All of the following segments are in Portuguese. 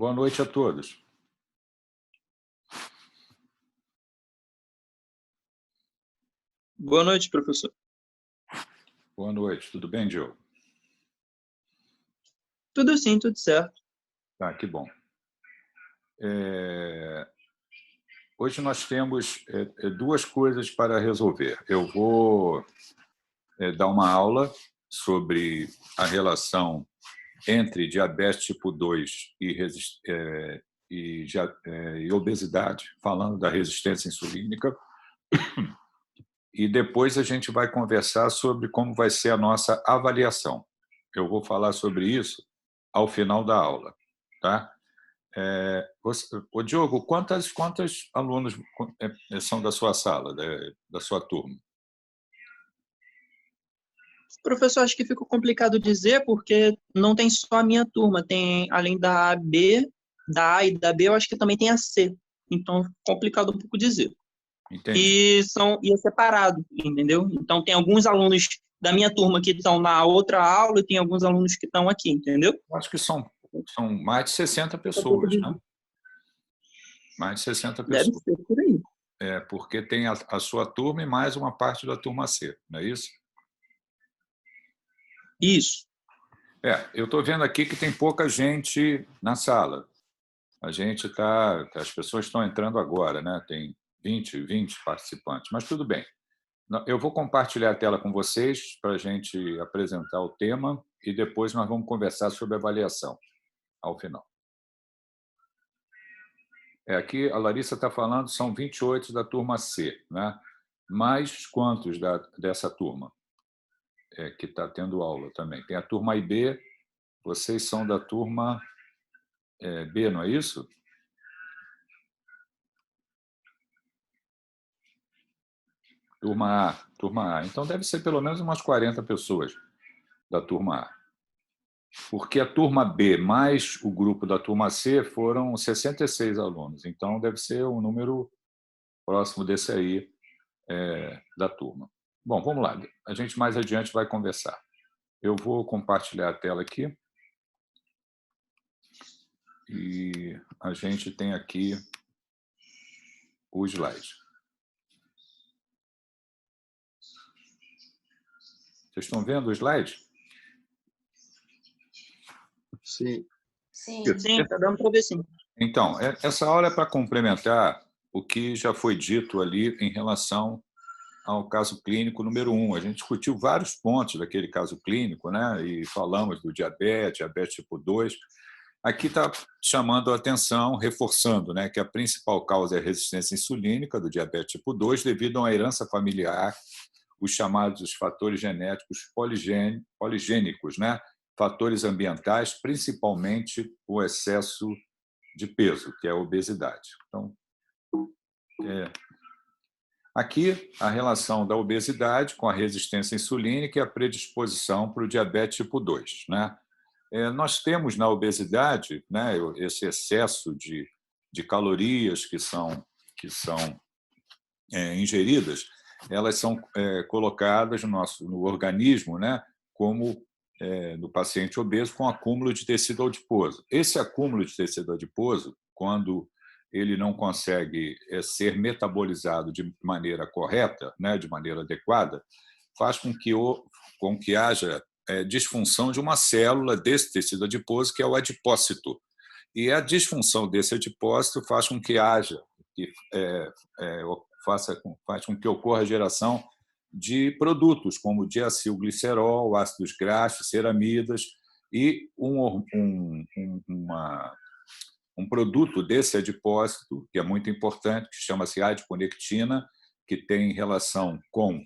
Boa noite a todos. Boa noite, professor. Boa noite. Tudo bem, Diogo? Tudo sim, tudo certo. Tá, que bom. Hoje nós temos duas coisas para resolver. Eu vou dar uma aula sobre a relação entre diabetes tipo 2 e obesidade, falando da resistência insulínica. E depois a gente vai conversar sobre como vai ser a nossa avaliação. Eu vou falar sobre isso ao final da aula, tá? Ô Diogo, quantos alunos são da sua sala, da sua turma? Professor, acho que ficou complicado dizer porque não tem só a minha turma, tem além da B, da A e da B, eu acho que também tem a C. Então, complicado um pouco dizer. Entendi. E é separado, entendeu? Então, tem alguns alunos da minha turma que estão na outra aula e tem alguns alunos que estão aqui, entendeu? Eu acho que são mais de 60 pessoas, né? Mais de 60 Deve pessoas. ser por aí. Porque tem a sua turma e mais uma parte da turma C, não é isso? Isso. Eu estou vendo aqui que tem pouca gente na sala. As pessoas estão entrando agora, né? Tem 20 participantes, mas tudo bem. Eu vou compartilhar a tela com vocês para a gente apresentar o tema e depois nós vamos conversar sobre avaliação ao final. Aqui a Larissa está falando, são 28 da turma C, né? Mais quantos dessa turma que está tendo aula também? Tem a turma A e B, vocês são da turma B, não é isso? Turma A. Então deve ser pelo menos umas 40 pessoas da turma A. Porque a turma B mais o grupo da turma C foram 66 alunos. Então deve ser um número próximo desse aí da turma. Bom, vamos lá. A gente mais adiante vai conversar. Eu vou compartilhar a tela aqui. E a gente tem aqui o slide. Vocês estão vendo o slide? Sim. Sim, está dando para ver sim. Então, essa aula é para complementar o que já foi dito ali em relação ao caso clínico número 1. A gente discutiu vários pontos daquele caso clínico, né? E falamos do diabetes tipo 2. Aqui está chamando a atenção, reforçando, né, que a principal causa é a resistência insulínica do diabetes tipo 2 devido a uma herança familiar, os chamados fatores genéticos poligênicos, né? Fatores ambientais, principalmente o excesso de peso, que é a obesidade. Então, aqui a relação da obesidade com a resistência insulínica e a predisposição para o diabetes tipo 2, né? Nós temos na obesidade, né, esse excesso de calorias que são ingeridas, elas são colocadas no organismo, né, como no paciente obeso, com acúmulo de tecido adiposo. Esse acúmulo de tecido adiposo, quando ele não consegue ser metabolizado de maneira correta, né, de maneira adequada, faz com que haja disfunção de uma célula desse tecido adiposo, que é o adipócito. E a disfunção desse adipócito faz com que faz com que ocorra a geração de produtos como diacilglicerol, ácidos graxos, ceramidas, e um produto desse adipócito, que é muito importante, que chama-se adiponectina, que tem relação com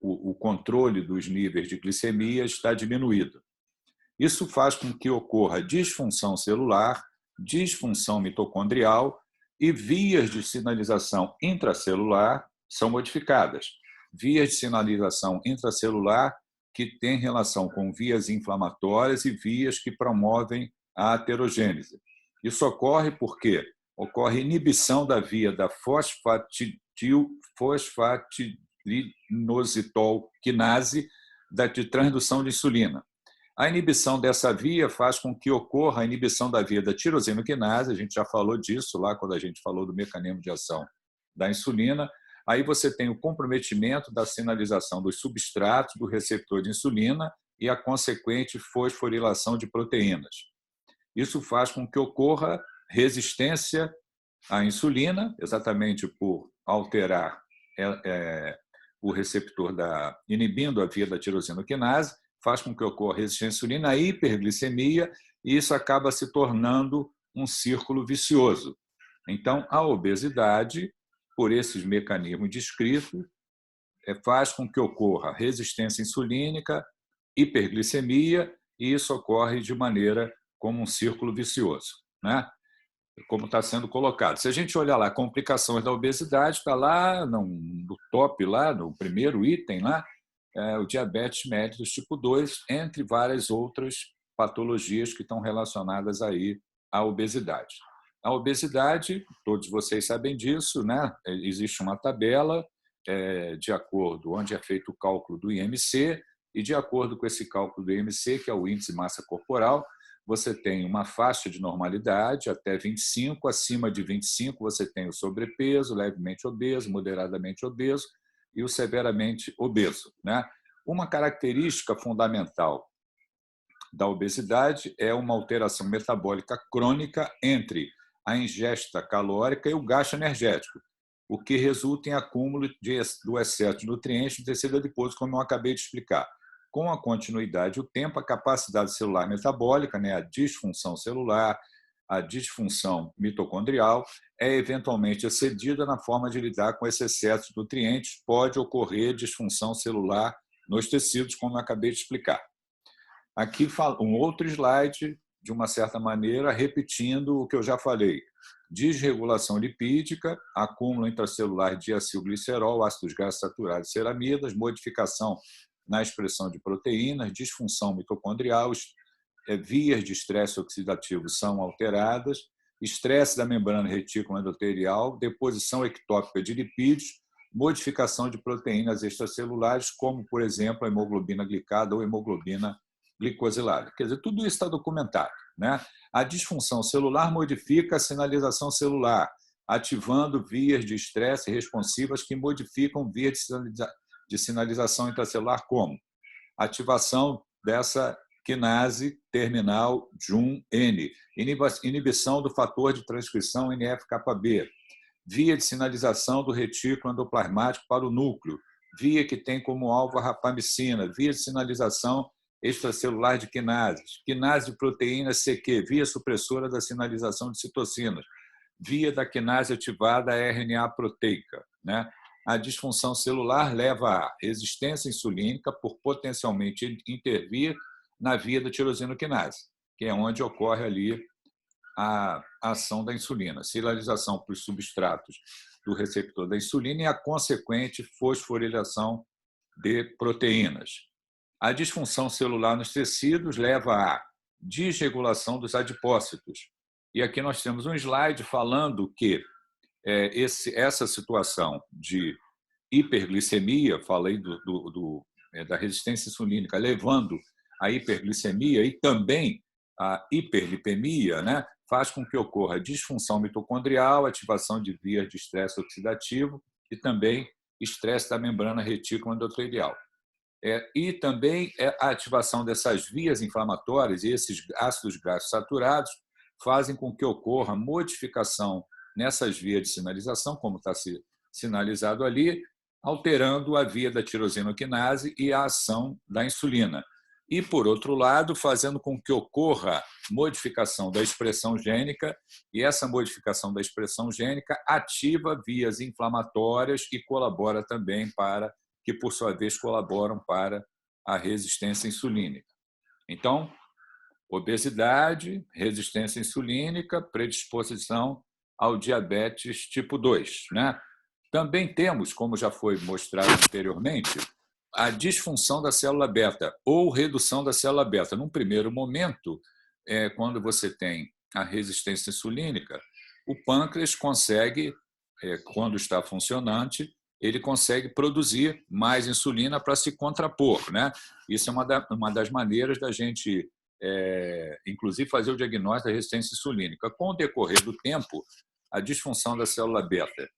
o controle dos níveis de glicemia, está diminuído. Isso faz com que ocorra disfunção celular, disfunção mitocondrial e vias de sinalização intracelular são modificadas. Vias de sinalização intracelular que têm relação com vias inflamatórias e vias que promovem a aterogênese. Isso ocorre porque ocorre inibição da via da fosfatilinositol quinase de transdução de insulina. A inibição dessa via faz com que ocorra a inibição da via da tirosinoquinase, a gente já falou disso lá quando a gente falou do mecanismo de ação da insulina. Aí você tem o comprometimento da sinalização dos substratos do receptor de insulina e a consequente fosforilação de proteínas. Isso faz com que ocorra resistência à insulina, exatamente por alterar o receptor inibindo a via da tirosinoquinase, faz com que ocorra resistência à insulina, a hiperglicemia, e isso acaba se tornando um círculo vicioso. Então, a obesidade, por esses mecanismos descritos, faz com que ocorra resistência insulínica, hiperglicemia, e isso ocorre de maneira como um círculo vicioso, né? Como está sendo colocado. Se a gente olhar lá, complicações da obesidade, está lá no top, lá no primeiro item, lá, o diabetes mellitus tipo 2, entre várias outras patologias que estão relacionadas aí à obesidade. A obesidade, todos vocês sabem disso, né? Existe uma tabela de acordo onde é feito o cálculo do IMC, e de acordo com esse cálculo do IMC, que é o índice de massa corporal, você tem uma faixa de normalidade até 25, acima de 25 você tem o sobrepeso, levemente obeso, moderadamente obeso e o severamente obeso, né? Uma característica fundamental da obesidade é uma alteração metabólica crônica entre a ingesta calórica e o gasto energético, o que resulta em acúmulo do excesso de nutrientes no tecido adiposo, como eu acabei de explicar. Com a continuidade do tempo, a capacidade celular metabólica, né, a disfunção celular, a disfunção mitocondrial, é eventualmente excedida na forma de lidar com esse excesso de nutrientes. Pode ocorrer disfunção celular nos tecidos, como eu acabei de explicar. Aqui um outro slide, de uma certa maneira, repetindo o que eu já falei. Desregulação lipídica, acúmulo intracelular de acilglicerol, ácidos graxos saturados e ceramidas, modificação na expressão de proteínas, disfunção mitocondrial, vias de estresse oxidativo são alteradas, estresse da membrana retícula endotelial, deposição ectópica de lipídios, modificação de proteínas extracelulares, como, por exemplo, a hemoglobina glicada ou hemoglobina glicosilada. Quer dizer, tudo isso está documentado, né? A disfunção celular modifica a sinalização celular, ativando vias de estresse responsivas que modificam vias de sinalização intracelular, como ativação dessa quinase terminal JUN-N, inibição do fator de transcrição NF-κB, via de sinalização do retículo endoplasmático para o núcleo, via que tem como alvo a rapamicina, via de sinalização extracelular de quinases, quinase de proteína CQ, via supressora da sinalização de citocinas, via da quinase ativada a RNA proteica, né? A disfunção celular leva à resistência insulínica por potencialmente intervir na via da tirosinoquinase, que é onde ocorre ali a ação da insulina, sinalização para os substratos do receptor da insulina e a consequente fosforilação de proteínas. A disfunção celular nos tecidos leva à desregulação dos adipócitos. E aqui nós temos um slide falando que essa situação de hiperglicemia, falei da resistência insulínica, levando à hiperglicemia e também à hiperlipemia, né, faz com que ocorra disfunção mitocondrial, ativação de vias de estresse oxidativo e também estresse da membrana retícula endotelial. E também a ativação dessas vias inflamatórias e esses ácidos graxos saturados fazem com que ocorra modificação nessas vias de sinalização, como está sinalizado ali, alterando a via da tirosinoquinase e a ação da insulina. E, por outro lado, fazendo com que ocorra modificação da expressão gênica, e essa modificação da expressão gênica ativa vias inflamatórias e colabora também que, por sua vez, colaboram para a resistência insulínica. Então, obesidade, resistência insulínica, predisposição ao diabetes tipo 2, né? Também temos, como já foi mostrado anteriormente, a disfunção da célula beta ou redução da célula beta. Num primeiro momento, quando você tem a resistência insulínica, o pâncreas consegue, quando está funcionante, ele consegue produzir mais insulina para se contrapor, né? Isso é uma das maneiras da gente, inclusive, fazer o diagnóstico da resistência insulínica. Com o decorrer do tempo, a disfunção da célula beta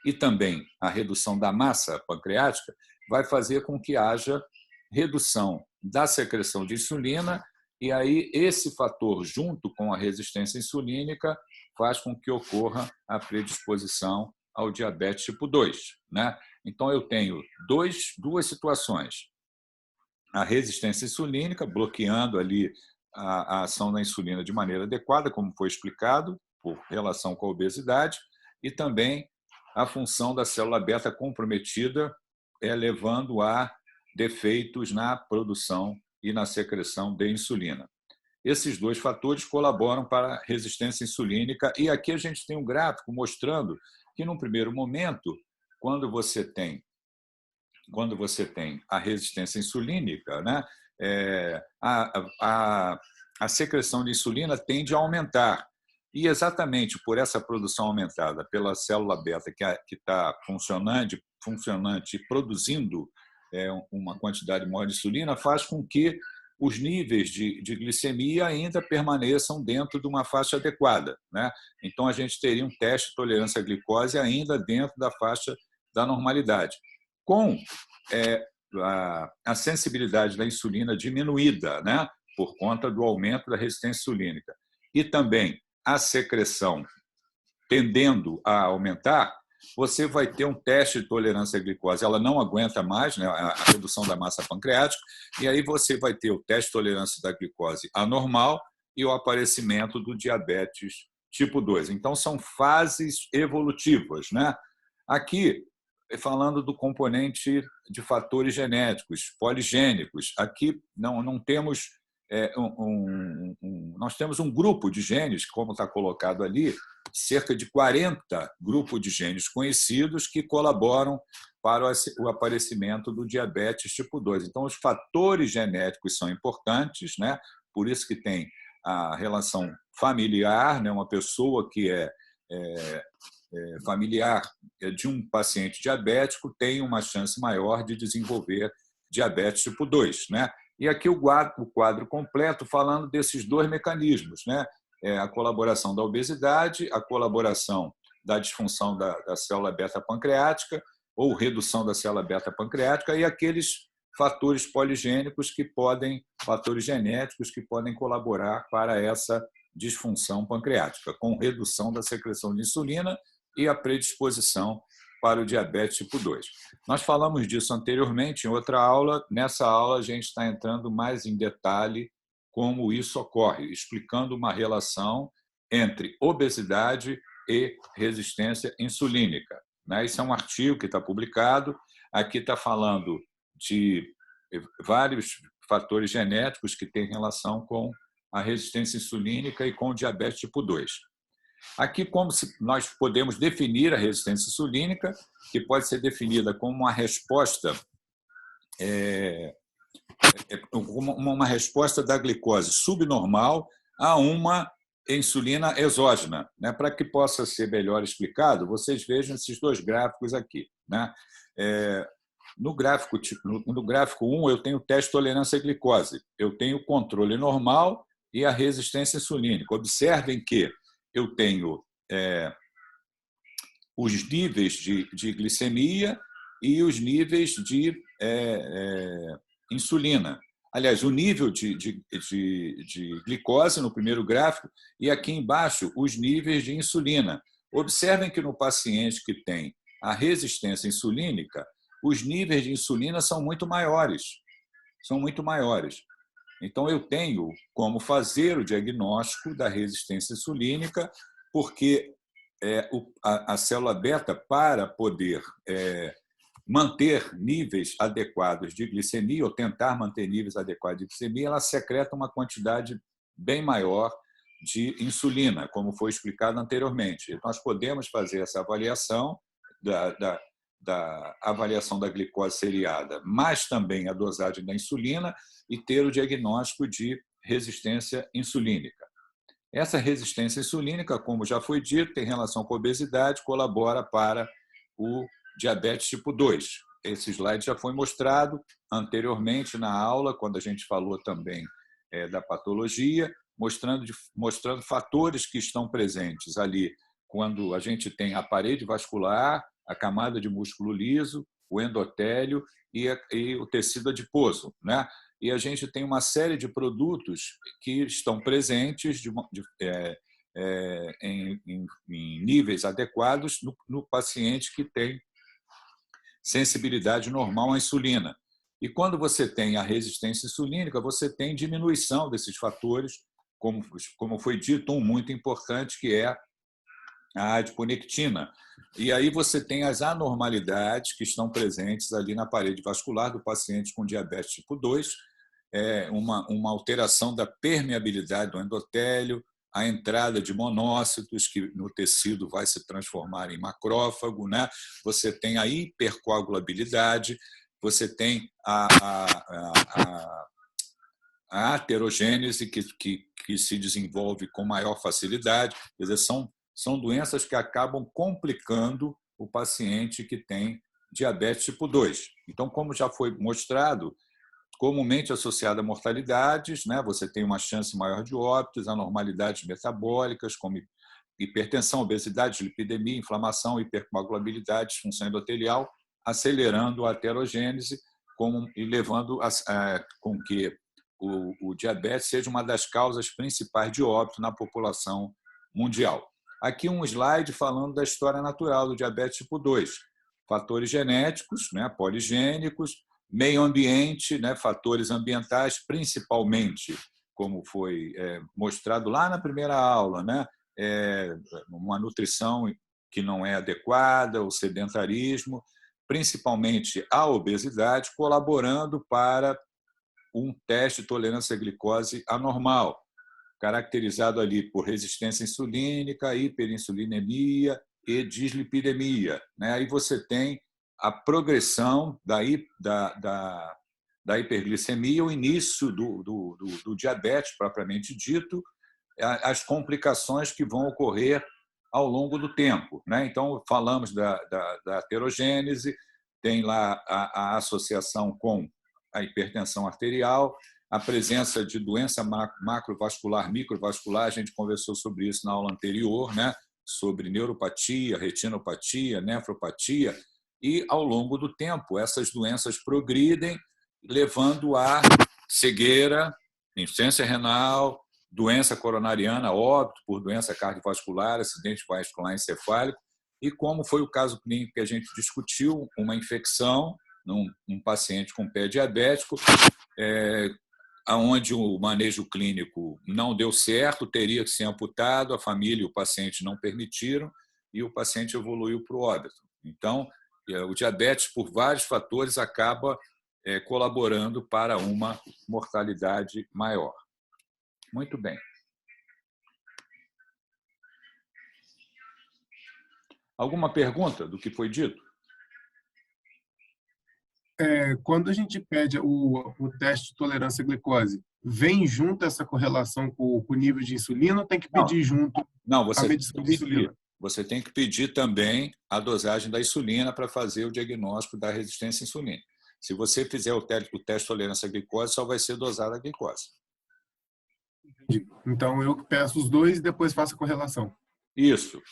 e também a redução da massa pancreática vai fazer com que haja redução da secreção de insulina, e aí esse fator, junto com a resistência insulínica, faz com que ocorra a predisposição ao diabetes tipo 2, né? Então, eu tenho duas situações. A resistência insulínica, bloqueando ali a ação da insulina de maneira adequada, como foi explicado, por relação com a obesidade, e também a função da célula beta comprometida, levando a defeitos na produção e na secreção de insulina. Esses dois fatores colaboram para a resistência insulínica, e aqui a gente tem um gráfico mostrando que, num primeiro momento, quando você tem a resistência insulínica, né, a secreção de insulina tende a aumentar. E exatamente por essa produção aumentada pela célula beta que está funcionante e produzindo uma quantidade maior de insulina, faz com que os níveis de glicemia ainda permaneçam dentro de uma faixa adequada, né? Então, a gente teria um teste de tolerância à glicose ainda dentro da faixa da normalidade. Com a sensibilidade da insulina diminuída, né, por conta do aumento da resistência insulínica, e também a secreção tendendo a aumentar, você vai ter um teste de tolerância à glicose. Ela não aguenta mais, né, a redução da massa pancreática, e aí você vai ter o teste de tolerância da glicose anormal e o aparecimento do diabetes tipo 2. Então, são fases evolutivas, né? Aqui, falando do componente de fatores genéticos, poligênicos, aqui não temos nós temos um grupo de genes, como está colocado ali, cerca de 40 grupos de genes conhecidos que colaboram para o aparecimento do diabetes tipo 2. Então, os fatores genéticos são importantes, né? Por isso que tem a relação familiar, né? Uma pessoa que é familiar de um paciente diabético tem uma chance maior de desenvolver diabetes tipo 2, né? E aqui o quadro completo falando desses dois mecanismos, né? A colaboração da obesidade, a colaboração da disfunção da célula beta pancreática ou redução da célula beta pancreática e aqueles fatores poligênicos fatores genéticos que podem colaborar para essa disfunção pancreática, com redução da secreção de insulina e a predisposição para o diabetes tipo 2. Nós falamos disso anteriormente em outra aula. Nessa aula, a gente está entrando mais em detalhe como isso ocorre, explicando uma relação entre obesidade e resistência insulínica. Isso é um artigo que está publicado. Aqui está falando de vários fatores genéticos que têm relação com a resistência insulínica e com o diabetes tipo 2. Aqui, como nós podemos definir a resistência insulínica, que pode ser definida como uma resposta da glicose subnormal a uma insulina exógena. Para que possa ser melhor explicado, vocês vejam esses dois gráficos aqui. No gráfico 1, eu tenho o teste de tolerância à glicose, eu tenho o controle normal e a resistência insulínica. Observem que eu tenho os níveis de glicemia e os níveis de insulina. Aliás, o nível de glicose no primeiro gráfico e aqui embaixo os níveis de insulina. Observem que no paciente que tem a resistência insulínica, os níveis de insulina são muito maiores. Então, eu tenho como fazer o diagnóstico da resistência insulínica, porque a célula beta, para poder manter níveis adequados de glicemia, ou tentar manter níveis adequados de glicemia, ela secreta uma quantidade bem maior de insulina, como foi explicado anteriormente. Nós podemos fazer essa avaliação da avaliação da glicose seriada, mas também a dosagem da insulina e ter o diagnóstico de resistência insulínica. Essa resistência insulínica, como já foi dito, tem relação com a obesidade, colabora para o diabetes tipo 2. Esse slide já foi mostrado anteriormente na aula, quando a gente falou também da patologia, mostrando fatores que estão presentes ali quando a gente tem a parede vascular, a camada de músculo liso, o endotélio e o tecido adiposo, né? E a gente tem uma série de produtos que estão presentes em níveis adequados no paciente que tem sensibilidade normal à insulina. E quando você tem a resistência insulínica, você tem diminuição desses fatores, como foi dito, um muito importante, que é a adiponectina. E aí você tem as anormalidades que estão presentes ali na parede vascular do paciente com diabetes tipo 2, uma alteração da permeabilidade do endotélio, a entrada de monócitos, que no tecido vai se transformar em macrófago, né? Você tem a hipercoagulabilidade, você tem a aterogênese, que se desenvolve com maior facilidade. Quer dizer, são doenças que acabam complicando o paciente que tem diabetes tipo 2. Então, como já foi mostrado, comumente associada a mortalidades, né? Você tem uma chance maior de óbitos, anormalidades metabólicas, como hipertensão, obesidade, dislipidemia, inflamação, hipercoagulabilidade, disfunção endotelial, acelerando a aterogênese e levando com que o diabetes seja uma das causas principais de óbito na população mundial. Aqui um slide falando da história natural do diabetes tipo 2. Fatores genéticos, né, poligênicos, meio ambiente, né, fatores ambientais, principalmente, como foi mostrado lá na primeira aula, né, uma nutrição que não é adequada, o sedentarismo, principalmente a obesidade, colaborando para um teste de tolerância à glicose anormal, caracterizado ali por resistência insulínica, hiperinsulinemia e dislipidemia. Aí você tem a progressão da hiperglicemia, o início do diabetes propriamente dito, as complicações que vão ocorrer ao longo do tempo. Então, falamos da aterogênese, tem lá a associação com a hipertensão arterial, a presença de doença macrovascular, microvascular, a gente conversou sobre isso na aula anterior, sobre neuropatia, retinopatia, nefropatia, e, ao longo do tempo, essas doenças progridem, levando a cegueira, insuficiência renal, doença coronariana, óbito por doença cardiovascular, acidente vascular encefálico, e como foi o caso clínico que a gente discutiu, uma infecção num paciente com pé diabético, onde o manejo clínico não deu certo, teria que ser amputado, a família e o paciente não permitiram, e o paciente evoluiu para o óbito. Então, o diabetes, por vários fatores, acaba colaborando para uma mortalidade maior. Muito bem. Alguma pergunta do que foi dito? Quando a gente pede o teste de tolerância à glicose, vem junto essa correlação com o nível de insulina ou tem que pedir junto a medição de insulina? Você tem que pedir também a dosagem da insulina para fazer o diagnóstico da resistência insulínica. Se você fizer o teste de tolerância à glicose, só vai ser dosada a glicose. Entendi. Então, eu peço os dois e depois faço a correlação. Isso.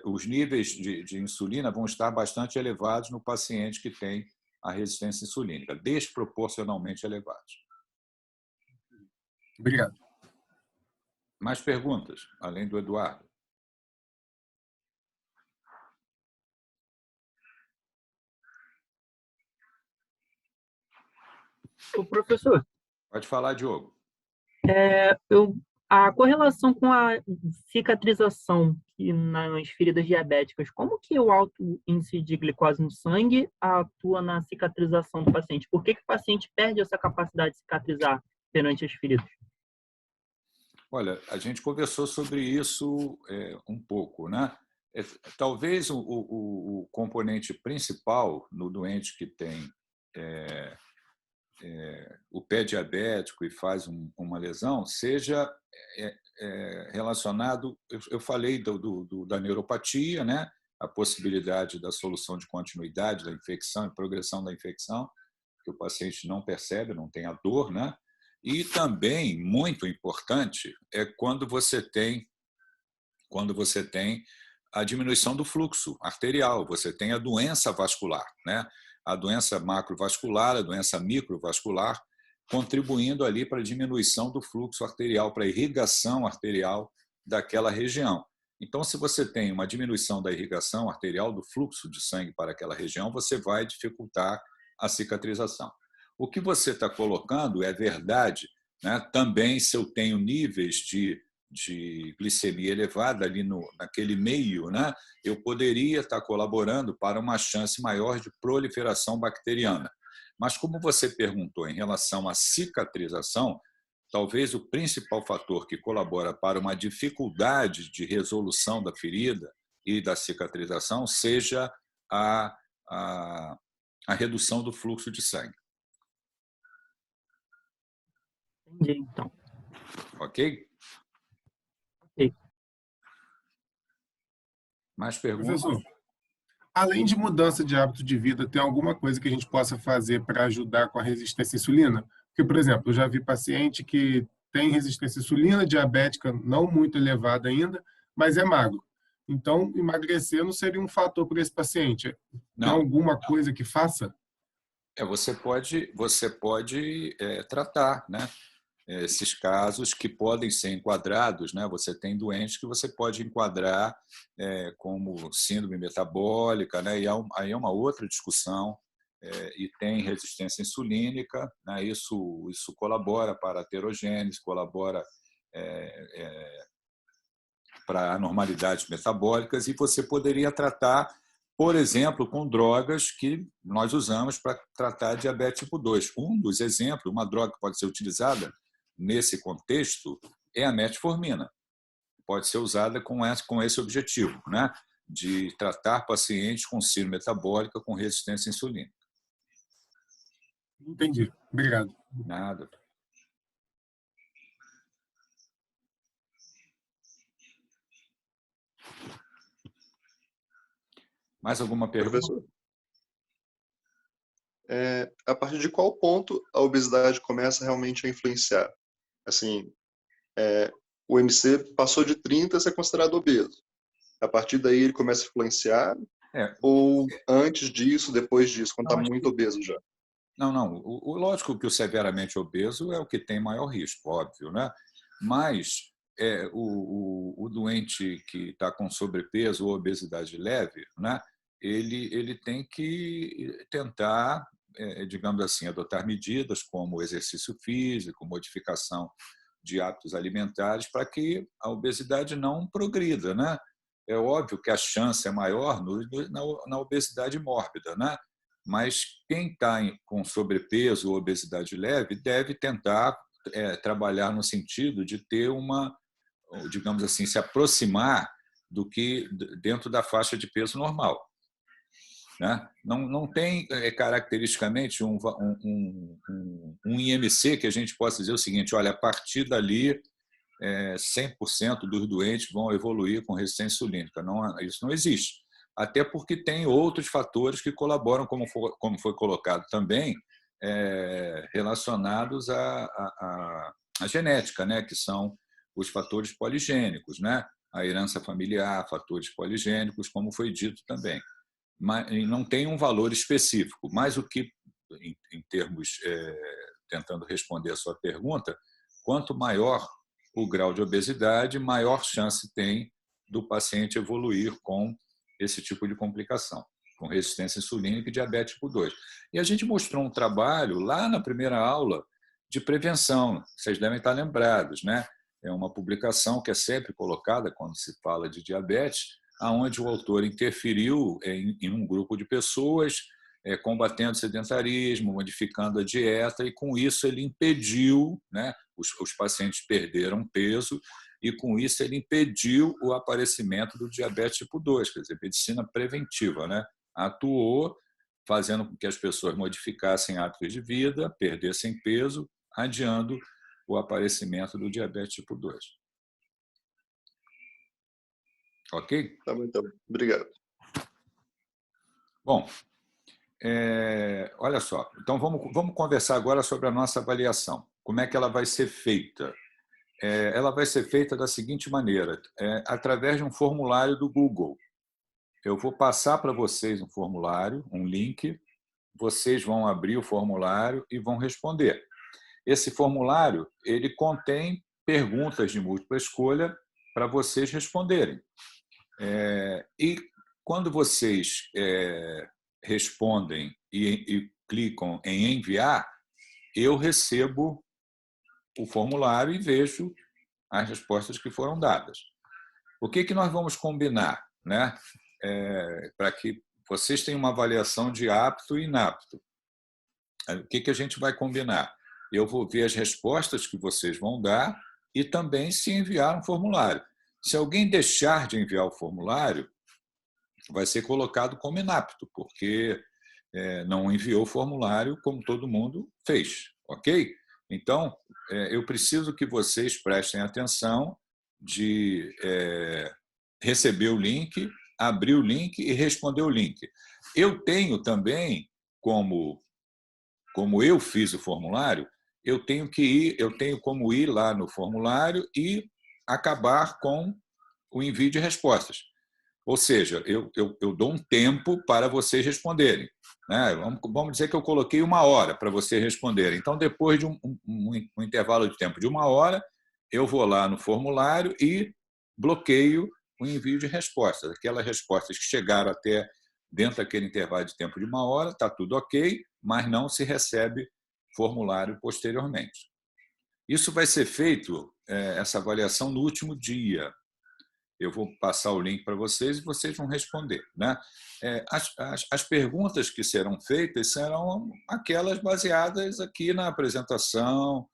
Os níveis de insulina vão estar bastante elevados no paciente que tem a resistência insulínica, desproporcionalmente elevados. Obrigado. Mais perguntas, além do Eduardo? O professor, Pode falar, Diogo. a correlação com a cicatrização nas feridas diabéticas, como que o alto índice de glicose no sangue atua na cicatrização do paciente? Por que o paciente perde essa capacidade de cicatrizar perante as feridas? Olha, a gente conversou sobre isso um pouco, Talvez o componente principal no doente que tem o pé diabético e faz uma lesão seja relacionado, eu falei da neuropatia, a possibilidade da solução de continuidade da infecção e progressão da infecção, que o paciente não percebe, não tem a dor, né? E também, muito importante, é quando você tem a diminuição do fluxo arterial, você tem a doença vascular, né? A doença macrovascular, a doença microvascular, contribuindo ali para a diminuição do fluxo arterial, para a irrigação arterial daquela região. Então, se você tem uma diminuição da irrigação arterial, do fluxo de sangue para aquela região, você vai dificultar a cicatrização. O que você está colocando é verdade, né? Também, se eu tenho níveis de glicemia elevada ali naquele meio, né? Eu poderia estar colaborando para uma chance maior de proliferação bacteriana. Mas, como você perguntou em relação à cicatrização, talvez o principal fator que colabora para uma dificuldade de resolução da ferida e da cicatrização seja a redução do fluxo de sangue. Entendi, então. Ok? Ok. Mais perguntas? Professor, além de mudança de hábito de vida, tem alguma coisa que a gente possa fazer para ajudar com a resistência à insulina? Porque, por exemplo, eu já vi paciente que tem resistência à insulina, diabética não muito elevada ainda, mas é magro. Então, emagrecer não seria um fator para esse paciente. Tem alguma coisa que faça? Você pode tratar, né? Esses casos que podem ser enquadrados, né? Você tem doentes que você pode enquadrar como síndrome metabólica, né? E aí é uma outra discussão, e tem resistência insulínica, né? Isso colabora para a aterogênese, colabora para anormalidades metabólicas, e você poderia tratar, por exemplo, com drogas que nós usamos para tratar diabetes tipo 2. Um dos exemplos, uma droga que pode ser utilizada nesse contexto é a metformina. Pode ser usada com esse objetivo, né? De tratar pacientes com síndrome metabólica com resistência insulínica. Entendi. Obrigado. Nada. Mais alguma pergunta? Professor, a partir de qual ponto a obesidade começa realmente a influenciar? Assim, o MC passou de 30, você é considerado obeso. A partir daí ele começa a influenciar? Ou antes disso, depois disso, quando está muito obeso já? Não. Lógico que o severamente obeso é o que tem maior risco, óbvio, né? Mas o doente que está com sobrepeso ou obesidade leve, né? Ele tem que tentar, digamos assim, adotar medidas como exercício físico, modificação de hábitos alimentares para que a obesidade não progrida, né? É óbvio que a chance é maior na obesidade mórbida, né? Mas quem está com sobrepeso ou obesidade leve deve tentar trabalhar no sentido de ter digamos assim, se aproximar do que dentro da faixa de peso normal, né? Não tem caracteristicamente um IMC que a gente possa dizer o seguinte: olha, a partir dali 100% dos doentes vão evoluir com resistência insulínica. Isso não existe. Até porque tem outros fatores que colaboram, como foi colocado também, relacionados à genética, né? Que são os fatores poligênicos, né? A herança familiar, fatores poligênicos, como foi dito também. Mas não tem um valor específico. Mas o que, em termos, tentando responder a sua pergunta, quanto maior o grau de obesidade, maior chance tem do paciente evoluir com esse tipo de complicação, com resistência insulínica e diabetes tipo 2. E a gente mostrou um trabalho lá na primeira aula de prevenção, vocês devem estar lembrados, né? É uma publicação que é sempre colocada quando se fala de diabetes, onde o autor interferiu em um grupo de pessoas, combatendo o sedentarismo, modificando a dieta, e com isso ele impediu, né? Os pacientes perderam peso, e com isso ele impediu o aparecimento do diabetes tipo 2, quer dizer, medicina preventiva, né? Atuou fazendo com que as pessoas modificassem hábitos de vida, perdessem peso, adiando o aparecimento do diabetes tipo 2. Ok? Tá bom, então. Obrigado. Bom, olha só. Então, vamos conversar agora sobre a nossa avaliação. Como é que ela vai ser feita? Ela vai ser feita da seguinte maneira, através de um formulário do Google. Eu vou passar para vocês um formulário, um link, vocês vão abrir o formulário e vão responder. Esse formulário ele contém perguntas de múltipla escolha para vocês responderem. E quando vocês respondem e clicam em enviar, eu recebo o formulário e vejo as respostas que foram dadas. O que nós vamos combinar, né? Para que vocês tenham uma avaliação de apto e inapto. O que a gente vai combinar? Eu vou ver as respostas que vocês vão dar e também se enviar um formulário. Se alguém deixar de enviar o formulário, vai ser colocado como inapto, porque não enviou o formulário como todo mundo fez, ok? Então, eu preciso que vocês prestem atenção de receber o link, abrir o link e responder o link. Eu tenho também, como eu fiz o formulário, eu tenho como ir lá no formulário e acabar com o envio de respostas. Ou seja, eu dou um tempo para vocês responderem. Né? Vamos dizer que eu coloquei 1 hora para vocês responderem. Então, depois de um intervalo de tempo de 1 hora, eu vou lá no formulário e bloqueio o envio de respostas. Aquelas respostas que chegaram até dentro daquele intervalo de tempo de 1 hora, está tudo ok, mas não se recebe formulário posteriormente. Isso vai ser feito, essa avaliação, no último dia. Eu vou passar o link para vocês e vocês vão responder. Né? As perguntas que serão feitas serão aquelas baseadas aqui na apresentação,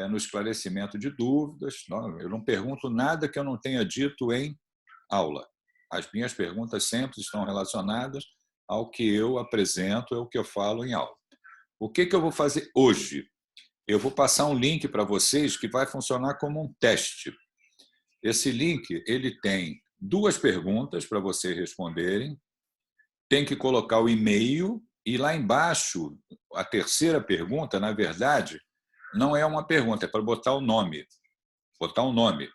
no esclarecimento de dúvidas. Eu não pergunto nada que eu não tenha dito em aula. As minhas perguntas sempre estão relacionadas ao que eu apresento, ao que eu falo em aula. O que eu vou fazer hoje? Eu vou passar um link para vocês que vai funcionar como um teste. Esse link ele tem 2 perguntas para vocês responderem, tem que colocar o e-mail e lá embaixo, a terceira pergunta, na verdade, não é uma pergunta, é para botar o nome. Botar um nome.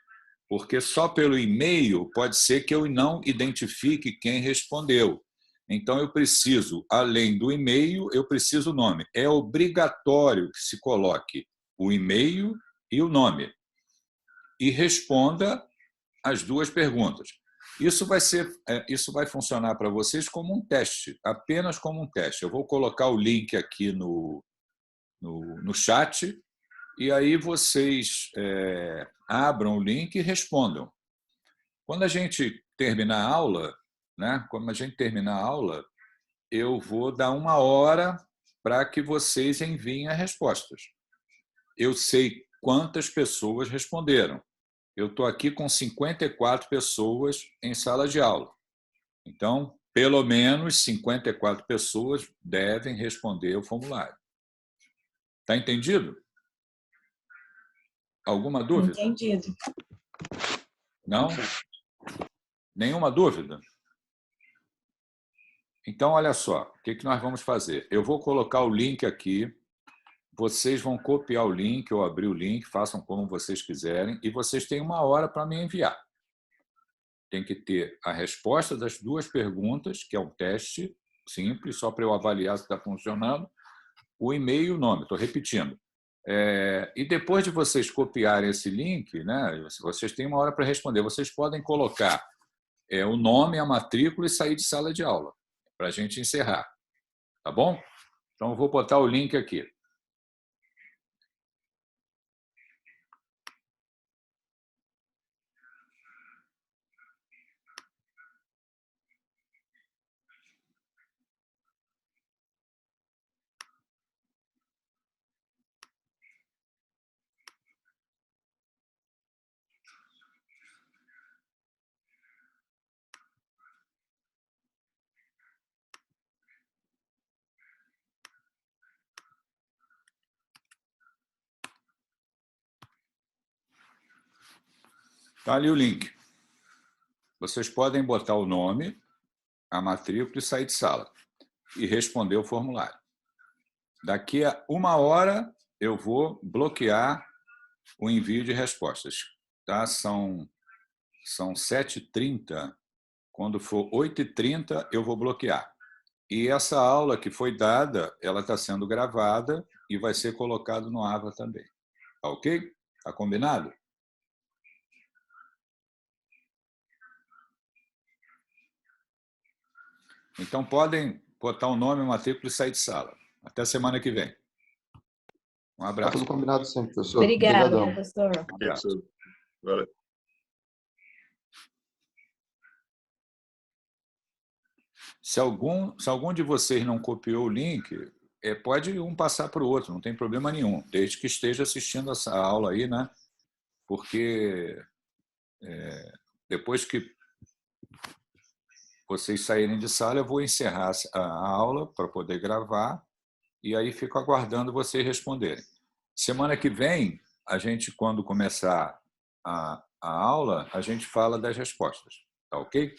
Porque só pelo e-mail pode ser que eu não identifique quem respondeu. Então, eu preciso, além do e-mail, eu preciso o nome. É obrigatório que se coloque o e-mail e o nome. E responda as 2 perguntas. Isso vai funcionar para vocês como um teste, apenas como um teste. Eu vou colocar o link aqui no chat e aí vocês abram o link e respondam. Quando a gente terminar a aula, né? Quando a gente terminar a aula, eu vou dar 1 hora para que vocês enviem as respostas. Eu sei quantas pessoas responderam. Eu estou aqui com 54 pessoas em sala de aula. Então, pelo menos 54 pessoas devem responder o formulário. Está entendido? Alguma dúvida? Entendido. Não? Nenhuma dúvida? Então, olha só, o que nós vamos fazer? Eu vou colocar o link aqui, vocês vão copiar o link ou abrir o link, façam como vocês quiserem, e vocês têm 1 hora para me enviar. Tem que ter a resposta das 2 perguntas, que é um teste simples, só para eu avaliar se está funcionando, o e-mail e o nome, estou repetindo. E depois de vocês copiarem esse link, né, vocês têm 1 hora para responder. Vocês podem colocar o nome, a matrícula e sair de sala de aula, para a gente encerrar. Tá bom? Então, eu vou botar o link aqui. Está ali o link. Vocês podem botar o nome, a matrícula e sair de sala. e responder o formulário. Daqui a 1 hora, eu vou bloquear o envio de respostas. Tá? São 7h30. Quando for 8h30, eu vou bloquear. E essa aula que foi dada, ela está sendo gravada e vai ser colocada no AVA também. Tá ok? Tá combinado? Então, podem botar o nome, matrícula e sair de sala. Até semana que vem. Um Tá abraço. tudo combinado sempre, professor. Obrigada, Obrigadão. professor. Valeu. Se algum de vocês não copiou o link, pode um passar para o outro, não tem problema nenhum, desde que esteja assistindo essa aula aí, né? Porque depois que vocês saírem de sala, eu vou encerrar a aula para poder gravar e aí fico aguardando vocês responderem. Semana que vem, a gente, quando começar a aula, a gente fala das respostas, tá ok?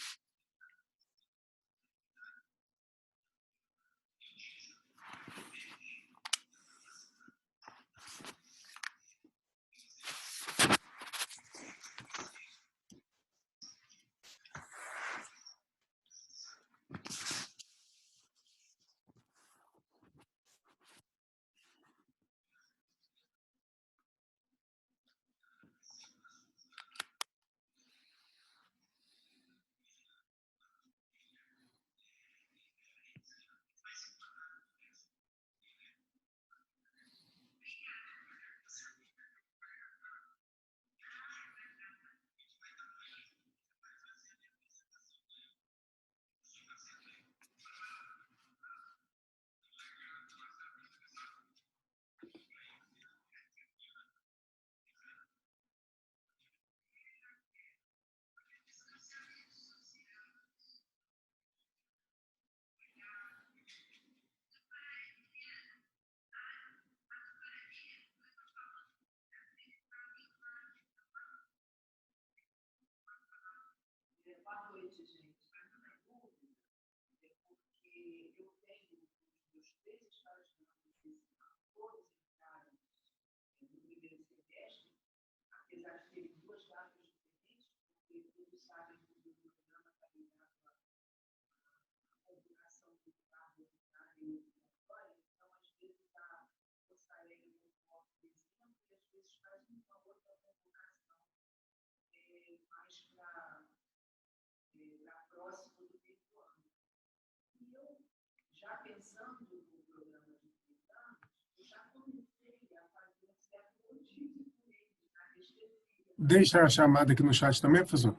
Deixa a chamada aqui no chat também, professor?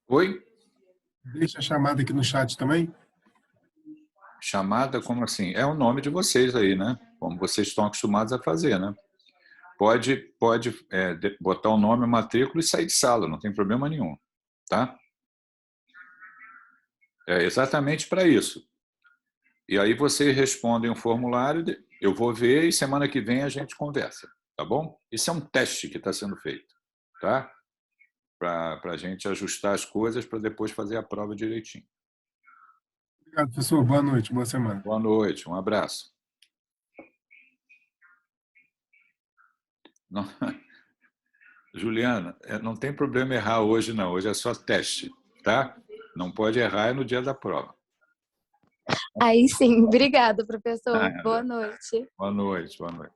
Oi? Deixa a chamada aqui no chat também? Chamada, como assim? É o nome de vocês aí, né? Como vocês estão acostumados a fazer, né? Pode botar o nome, a matrícula e sair de sala, não tem problema nenhum, tá? É exatamente para isso. E aí vocês respondem o formulário, eu vou ver e semana que vem a gente conversa, tá bom? Isso é um teste que está sendo feito, tá? Para a gente ajustar as coisas para depois fazer a prova direitinho. Obrigado, professor. Boa noite, boa semana. Boa noite, um abraço. Não, Juliana, não tem problema errar hoje, não. Hoje é só teste, tá? Não pode errar no dia da prova. Aí sim, obrigada, professor. Boa noite. Boa noite, boa noite.